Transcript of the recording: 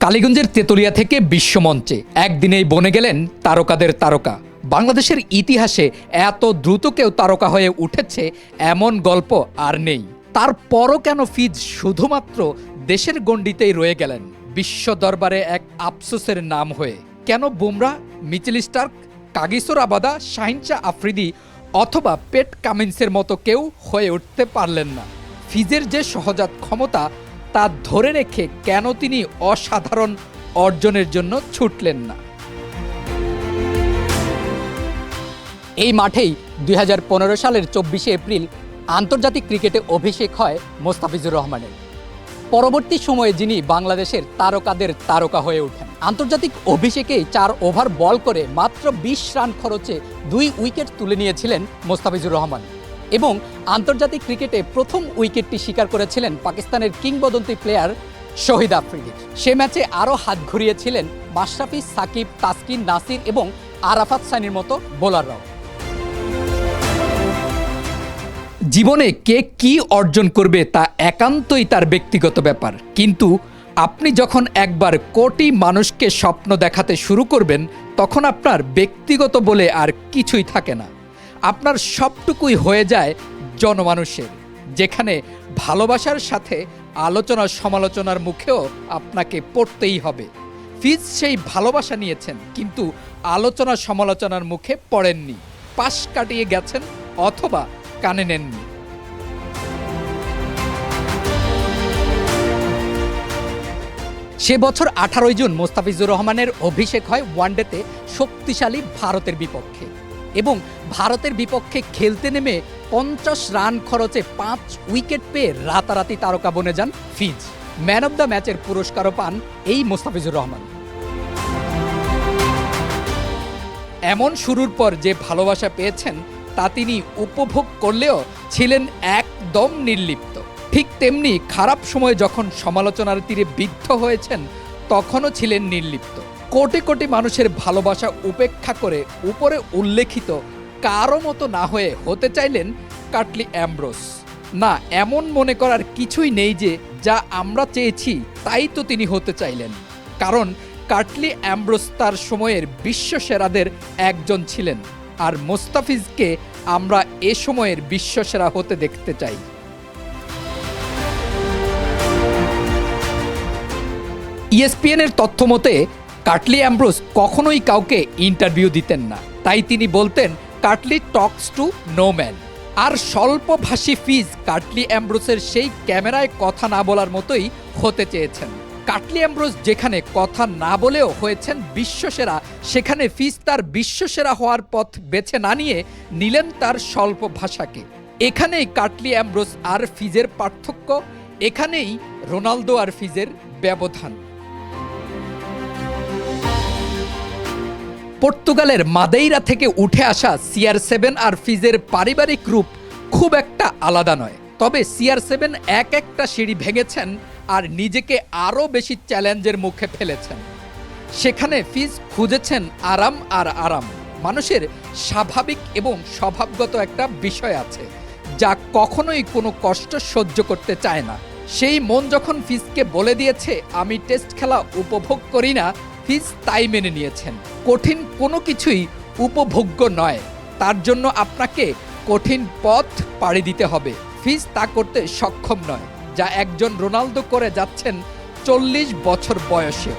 কালীগঞ্জের তেতুলিয়া থেকে বিশ্বমঞ্চে একদিনেই বনে গেলেন তারকাদের তারকা। বাংলাদেশের ইতিহাসে এত দ্রুত কেউ তারকা হয়ে উঠেছে এমন গল্প আর নেই। তারপরও কেন ফিজ শুধুমাত্র দেশের গণ্ডিতেই রয়ে গেলেন বিশ্ব দরবারে এক আফসোসের নাম হয়ে? কেন Bumrah, Mitchell Starc, Kagiso Rabada, Shaheen Shah Afridi অথবা পেট কামিন্সের মতো কেউ হয়ে উঠতে পারলেন না? ফিজের যে সহজাত ক্ষমতা তা ধরে রেখে কেন তিনি অসাধারণ অর্জনের জন্য ছুটলেন না? এই মাঠেই 2015 সালের 24শে এপ্রিল আন্তর্জাতিক ক্রিকেটে অভিষেক হয় মোস্তাফিজুর রহমানের। পরবর্তী সময়ে যিনি বাংলাদেশের তারকাদের তারকা হয়ে ওঠেন। আন্তর্জাতিক অভিষেকেই 4 ওভার বল করে মাত্র 20 রান খরচে 2 উইকেট তুলে নিয়েছিলেন মোস্তাফিজুর রহমান এবং আন্তর্জাতিক ক্রিকেটে প্রথম উইকেটটি শিকার করেছিলেন পাকিস্তানের কিংবদন্তি প্লেয়ার শহীদ আফ্রিদি। সে ম্যাচে আরও হাত ঘুরিয়েছিলেন মাশরাফি, সাকিব, তাসকিন, নাসির এবং আরাফাত সানির মতো বোলাররাও। জীবনে কে কি অর্জন করবে তা একান্তই তার ব্যক্তিগত ব্যাপার, কিন্তু আপনি যখন একবার কোটি মানুষকে স্বপ্ন দেখাতে শুরু করবেন তখন আপনার ব্যক্তিগত বলে আর কিছুই থাকে না। আপনার সবটুকুই হয়ে যায় জনমানুষের, যেখানে ভালোবাসার সাথে আলোচনা সমালোচনার মুখেও আপনাকে পড়তেই হবে। ফিজ সেই ভালোবাসা নিয়েছেন, কিন্তু আলোচনা সমালোচনার মুখে পড়েননি, পাশ কাটিয়ে গেছেন অথবা কানে নেননি। সে বছর 18 জুন মোস্তাফিজুর রহমানের অভিষেক হয় ওয়ানডেতে শক্তিশালী ভারতের বিপক্ষে এবং ভারতের বিপক্ষে খেলতে নেমে 50 রান খরচে 5 উইকেট পেয়ে রাতারাতি তারকা বনে যান ফিজ। ম্যান অব দ্য ম্যাচের পুরস্কারও পান এই মোস্তাফিজুর রহমান। এমন শুরুর পর যে ভালোবাসা পেয়েছেন তা তিনি উপভোগ করলেও ছিলেন একদম নির্লিপ্ত। ঠিক তেমনি খারাপ সময়ে যখন সমালোচনার তীরে বিদ্ধ হয়েছেন তখনও ছিলেন নির্লিপ্ত। কোটি কোটি মানুষের ভালোবাসা উপেক্ষা করে উপরে উল্লেখিত কারো মতো না হয়ে হতে চাইলেন কাটলি অ্যামব্রোস। না, এমন মনে করার কিছুই নেই যে যা আমরা চেয়েছি তাই তো তিনি হতে চাইলেন, কারণ কাটলি অ্যামব্রোস তার সময়ের বিশ্বসেরাদের একজন ছিলেন, আর মোস্তাফিজকে আমরা এ সময়ের বিশ্বসেরা হতে দেখতে চাই। ইএসপিএনের তথ্য মতে কাটলি অ্যামব্রোস কখনোই কাউকে ইন্টারভিউ দিতেন না, তাই তিনি বলতেন কাটলি টকস টু নো ম্যান। আর স্বল্পভাষী ফিজ কাটলি অ্যামব্রোসের সেই ক্যামেরায় কথা না বলার মতোই হতে চেয়েছেন। কাটলি অ্যামব্রোস যেখানে কথা না বলেও হয়েছেন বিশ্বসেরা, সেখানে ফিজ তার বিশ্বসেরা হওয়ার পথ বেছে না নিয়ে নিলেন তার স্বল্প ভাষাকে। এখানেই কাটলি অ্যামব্রোস আর ফিজের পার্থক্য, এখানেই রোনালদো আর ফিজের ব্যবধান। পর্তুগালের মাদেইরা থেকে উঠে আসা CR7 আর ফিজের পারিবারিক রূপ খুব একটা আলাদা নয়, তবে CR7 একটা সিঁড়ি ভেঙেছেন আর নিজেকে আরও বেশি চ্যালেঞ্জের মুখে ফেলেছেন। সেখানে ফিজ খুঁজেছেন আরাম আর আরাম। মানুষের স্বাভাবিক এবং স্বভাবগত একটা বিষয় আছে যা কখনোই কোনো কষ্ট সহ্য করতে চায় না। সেই মন যখন ফিজকে বলে দিয়েছে আমি টেস্ট খেলা উপভোগ করি না, ফিজ তাই মেনে নিয়েছেন। কঠিন কোনো কিছুই উপভোগ্য নয়, তার জন্য আপনাকে কঠিন পথ পাড়ি দিতে হবে। ফিজ তা করতে সক্ষম নয়, যা একজন রোনালদো করে যাচ্ছেন 40 বছর বয়সে।